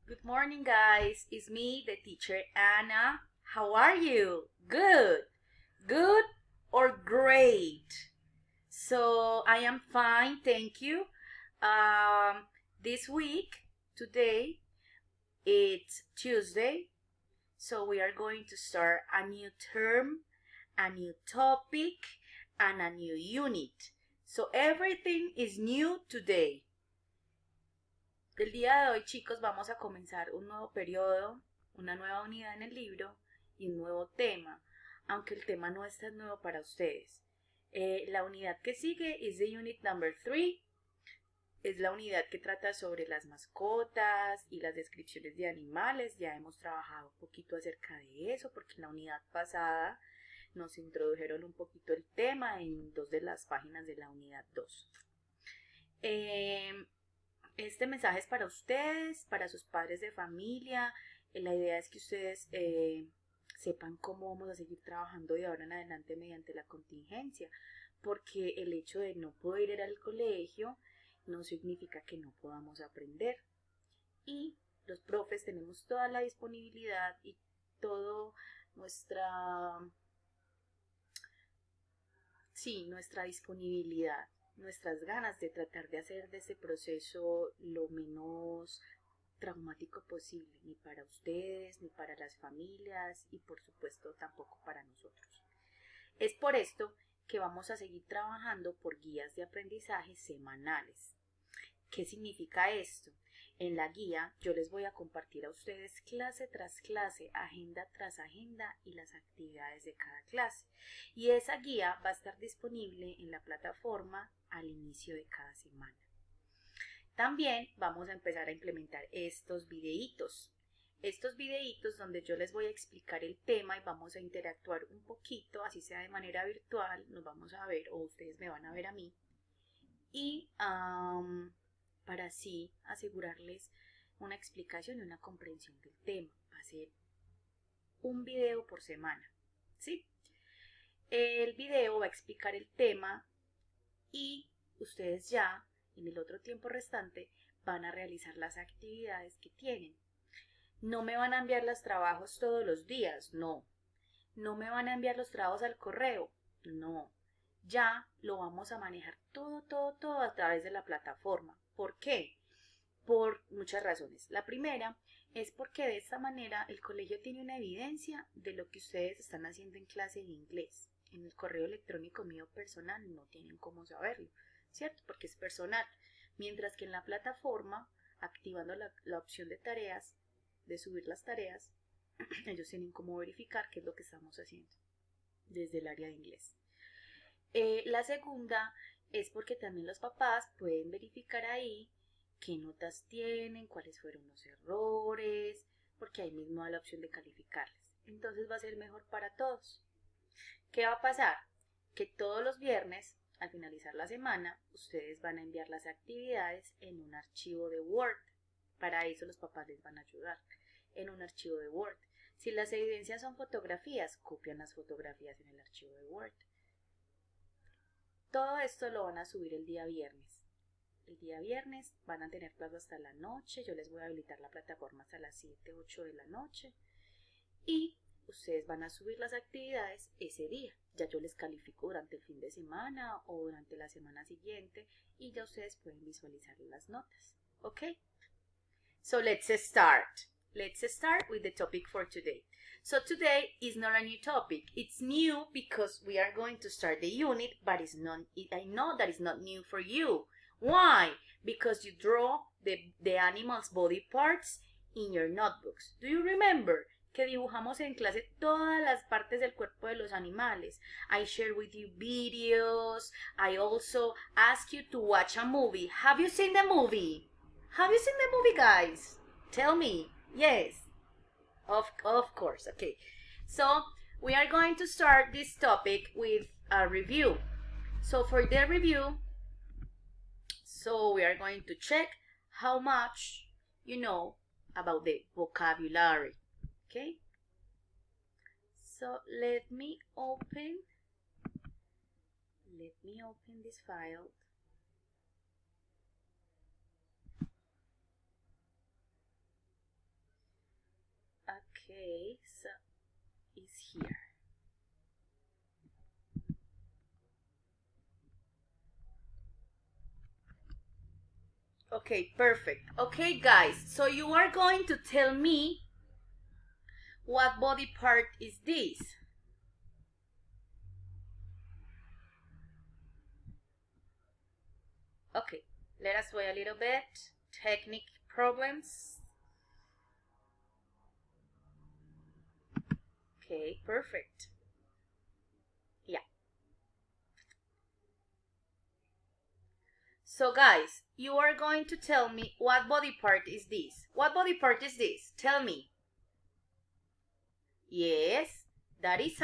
Good morning, guys. It's me, the teacher Anna. How are you? Good. Good or great? So I am fine, thank you. This week, today, it's Tuesday, so we are going to start a new term, a new topic, and a new unit. So everything is new today. El día de hoy, chicos, vamos a comenzar un nuevo periodo, una nueva unidad en el libro y un nuevo tema, aunque el tema no es tan nuevo para ustedes. La unidad que sigue es the unit number 3. Es la unidad que trata sobre las mascotas y las descripciones de animales. Ya hemos trabajado un poquito acerca de eso porque en la unidad pasada nos introdujeron un poquito el tema en dos de las páginas de la unidad 2. Este mensaje es para ustedes, para sus padres de familia. La idea es que ustedes sepan cómo vamos a seguir trabajando de ahora en adelante mediante la contingencia, porque el hecho de no poder ir al colegio no significa que no podamos aprender. Y los profes tenemos toda la disponibilidad y toda nuestra disponibilidad, nuestras ganas de tratar de hacer de ese proceso lo menos traumático posible, ni para ustedes, ni para las familias y por supuesto tampoco para nosotros. Es por esto que vamos a seguir trabajando por guías de aprendizaje semanales. ¿Qué significa esto? En la guía yo les voy a compartir a ustedes clase tras clase, agenda tras agenda y las actividades de cada clase. Y esa guía va a estar disponible en la plataforma al inicio de cada semana. También vamos a empezar a implementar estos videitos. Estos videitos donde yo les voy a explicar el tema y vamos a interactuar un poquito, así sea de manera virtual, nos vamos a ver o ustedes me van a ver a mí. Y para así asegurarles una explicación y una comprensión del tema. Va a ser un video por semana, ¿sí? El video va a explicar el tema y ustedes ya en el otro tiempo restante van a realizar las actividades que tienen. No me van a enviar los trabajos todos los días, no. No me van a enviar los trabajos al correo, no. Ya lo vamos a manejar todo a través de la plataforma. ¿Por qué? Por muchas razones. La primera es porque de esta manera el colegio tiene una evidencia de lo que ustedes están haciendo en clase de inglés. En el correo electrónico mío personal no tienen cómo saberlo, ¿cierto? Porque es personal. Mientras que en la plataforma, activando la opción de tareas, de subir las tareas, ellos tienen cómo verificar qué es lo que estamos haciendo desde el área de inglés. La segunda es porque también los papás pueden verificar ahí qué notas tienen, cuáles fueron los errores, porque ahí mismo da la opción de calificarles. Entonces va a ser mejor para todos. ¿Qué va a pasar? Que todos los viernes, al finalizar la semana, ustedes van a enviar las actividades en un archivo de Word. Para eso los papás les van a ayudar en un archivo de Word. Si las evidencias son fotografías, copian las fotografías en el archivo de Word. Todo esto lo van a subir el día viernes. El día viernes van a tener plazo hasta la noche. Yo les voy a habilitar la plataforma hasta las 7, 8 de la noche. Y ustedes van a subir las actividades ese día. Ya yo les califico durante el fin de semana o durante la semana siguiente y ya ustedes pueden visualizar las notas. ¿Ok? So let's start. Let's start with the topic for today. So today is not a new topic. It's new because we are going to start the unit, but I know that it's not new for you. Why? Because you draw the animal's body parts in your notebooks. Do you remember? Que dibujamos en clase todas las partes del cuerpo de los animales. I share with you videos. I also ask you to watch a movie. Have you seen the movie? Have you seen the movie, guys? Tell me. Yes. Of course. Okay. So we are going to start this topic with a review. So for the review, we are going to check how much you know about the vocabulary. Okay. So let me open this file. Okay, so it's here. Okay, perfect. Okay, guys, so you are going to tell me what body part is this? Okay, let us wait a little bit. Technique problems. Okay, perfect. Yeah. So guys, you are going to tell me what body part is this? What body part is this? Tell me. Yes, that is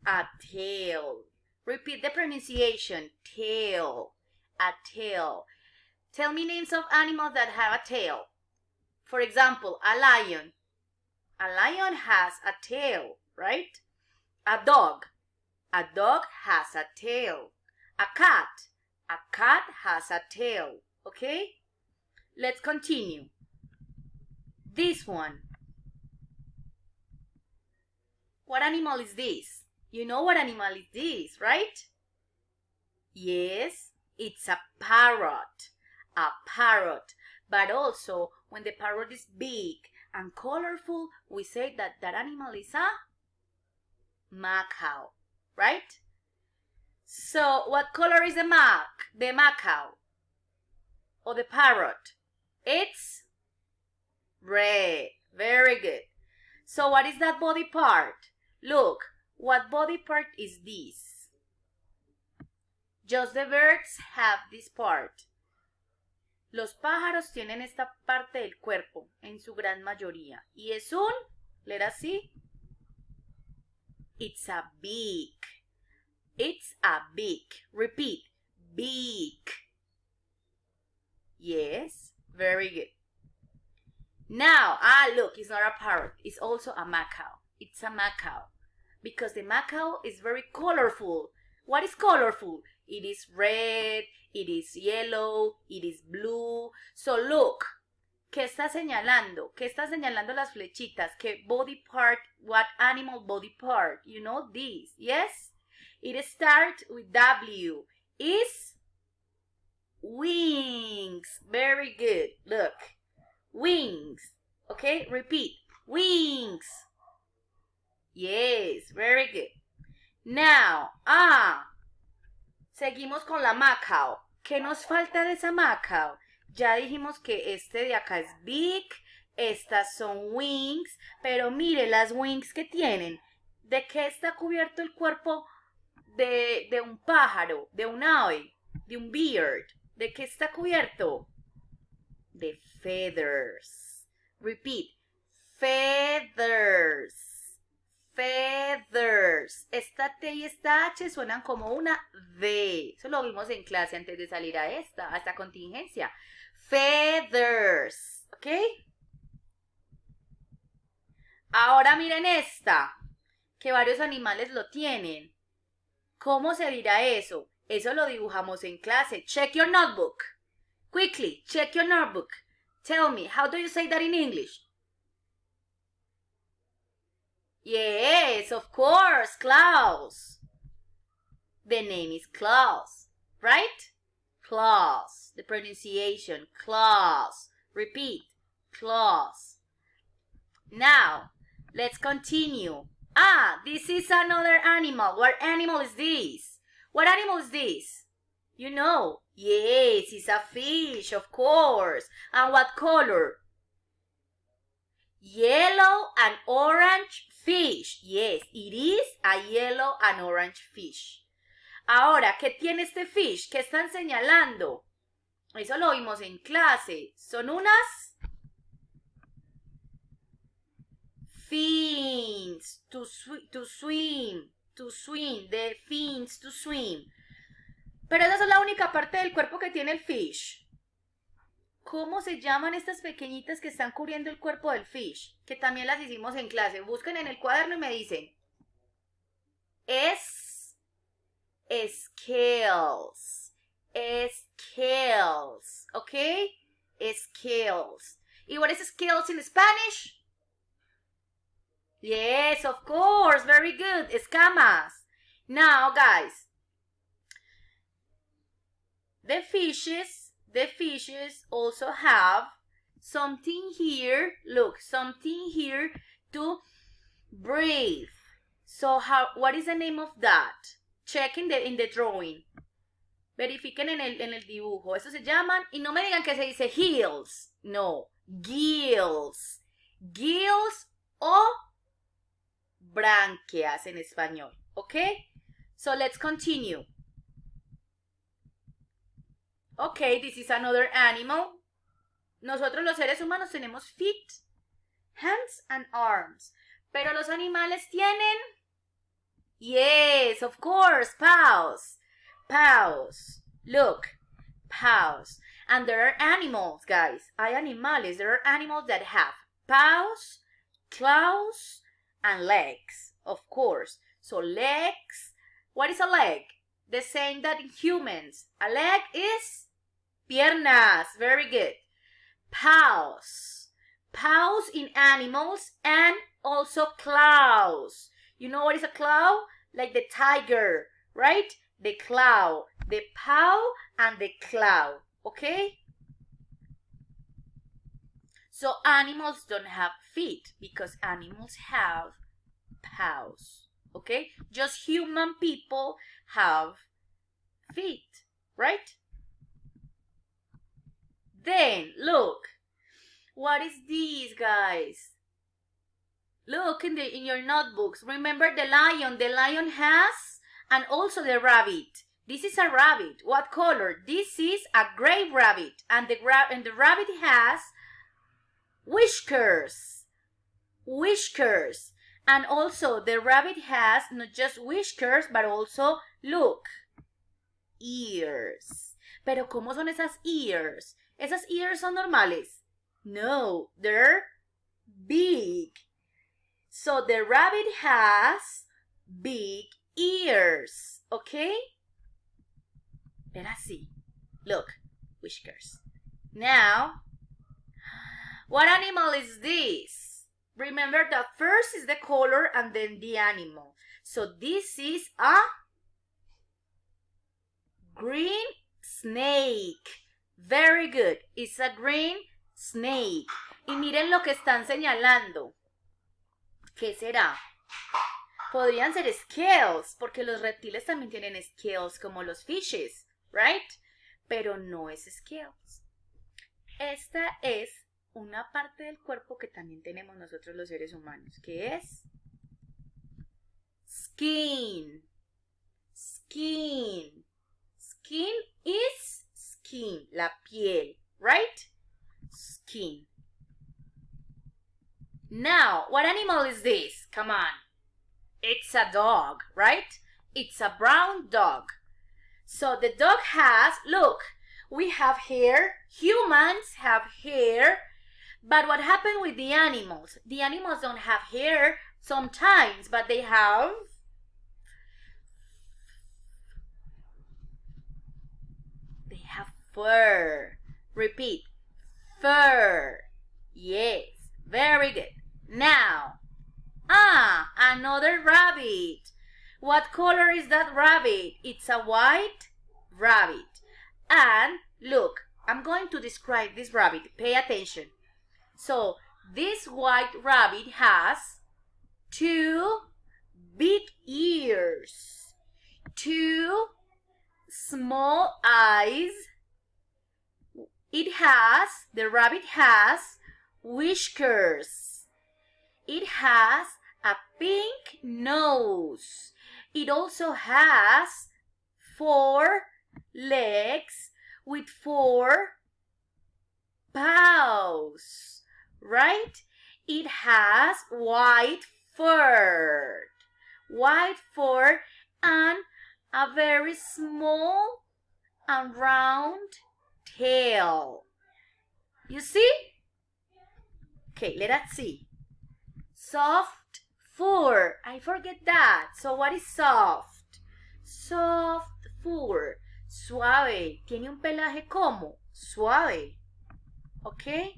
a tail. Repeat the pronunciation. Tail. A tail. Tell me names of animals that have a tail. For example, a lion. A lion has a tail, right? A dog. A dog has a tail. A cat. A cat has a tail. Okay? Let's continue. This one. What animal is this? You know what animal is this, right? Yes, it's a parrot. A parrot. But also, when the parrot is big and colorful, we say that that animal is a macaw, right? So, what color is the macaw? Or the parrot? It's red. Very good. So, what is that body part? Look, what body part is this? Just the birds have this part. Los pájaros tienen esta parte del cuerpo, en su gran mayoría. Y es un, let us see. It's a beak. It's a beak. Repeat, beak. Yes, very good. Now, look, it's not a parrot. It's also a macaw. It's a macaw. Because the macaw is very colorful. What is colorful? It is red, it is yellow, it is blue. So look, ¿qué está señalando? ¿Qué está señalando las flechitas? ¿Qué body part? What animal body part? You know this, yes? It starts with W. Is wings. Very good. Look, wings. Okay, repeat. Wings. Yes, very good. Now, seguimos con la macaw. ¿Qué nos falta de esa macaw? Ya dijimos que este de acá es beak, estas son wings, pero mire las wings que tienen. ¿De qué está cubierto el cuerpo de un pájaro, de un ave, de un bird? ¿De qué está cubierto? De feathers. Repeat, feathers. Feathers. Esta T y esta H suenan como una D. Eso lo vimos en clase antes de salir a esta contingencia. Feathers. ¿Ok? Ahora miren esta, que varios animales lo tienen. ¿Cómo se dirá eso? Eso lo dibujamos en clase. Check your notebook. Quickly, check your notebook. Tell me, how do you say that in English? Yes, of course, Klaus. The name is Klaus, right? Klaus. The pronunciation, Klaus. Repeat, Klaus. Now, let's continue. This is another animal. What animal is this? What animal is this? You know. Yes, it's a fish, of course. And what color? Yellow and orange fish. Yes, it is a yellow and orange fish. Ahora, ¿qué tiene este fish? ¿Qué están señalando? Eso lo vimos en clase. Son unas fins to swim, the fins to swim. Pero esa es la única parte del cuerpo que tiene el fish. ¿Cómo se llaman estas pequeñitas que están cubriendo el cuerpo del fish? Que también las hicimos en clase. Busquen en el cuaderno y me dicen. Scales. Scales. ¿Ok? Scales. ¿Y what is scales in Spanish? Yes, of course. Very good. Escamas. Now, guys, the fishes also have something here. Look, something here to breathe. So, what is the name of that? Check in the drawing. Verifiquen en el dibujo. Eso se llaman, y no me digan que se dice heels. No, gills. Gills o branquias en español. Okay? So let's continue. Okay, this is another animal. Nosotros los seres humanos tenemos feet, hands and arms. Pero los animales tienen, yes, of course, paws. Paws. Look, paws. And there are animals, guys. Hay animales. There are animals that have paws, claws, and legs, of course. So legs, what is a leg? The same that in humans. A leg is piernas. Very good. Paws. Paws in animals and also claws. You know what is a claw? Like the tiger, right? The claw, the paw and the claw, okay? So animals don't have feet because animals have paws, okay? Just human people have feet, right? Then, look, what is this, guys? Look in your notebooks. Remember the lion. The lion has, and also the rabbit. This is a rabbit. What color? This is a gray rabbit. And the rabbit has whiskers. Whiskers. And also the rabbit has not just whiskers, but also, look, ears. Pero ¿cómo son esas ears? ¿Esas ears son normales? No, they're big. So the rabbit has big ears, okay? Era así. Look, whiskers. Now, what animal is this? Remember that first is the color and then the animal. So this is a green snake. Very good. It's a green snake. Y miren lo que están señalando. ¿Qué será? Podrían ser scales, porque los reptiles también tienen scales como los fishes, right? Pero no es scales. Esta es una parte del cuerpo que también tenemos nosotros los seres humanos, que es skin. Skin. Skin is skin, la piel, right? Skin. Now, what animal is this? Come on. It's a dog, right? It's a brown dog. So the dog has, look, we have hair. Humans have hair. But what happened with the animals? The animals don't have hair sometimes, but they have fur. Repeat. Fur. Yes. Very good. Now, another rabbit. What color is that rabbit? It's a white rabbit. And look, I'm going to describe this rabbit. Pay attention. So, this white rabbit has 2 big ears, 2 small eyes. The rabbit has whiskers. It has a pink nose. It also has 4 legs with 4 paws, right? It has white fur and a very small and round tail. You see? Okay, let us see. Soft fur. I forget that. So what is soft? Soft fur. Suave. Tiene un pelaje como? Suave. Okay?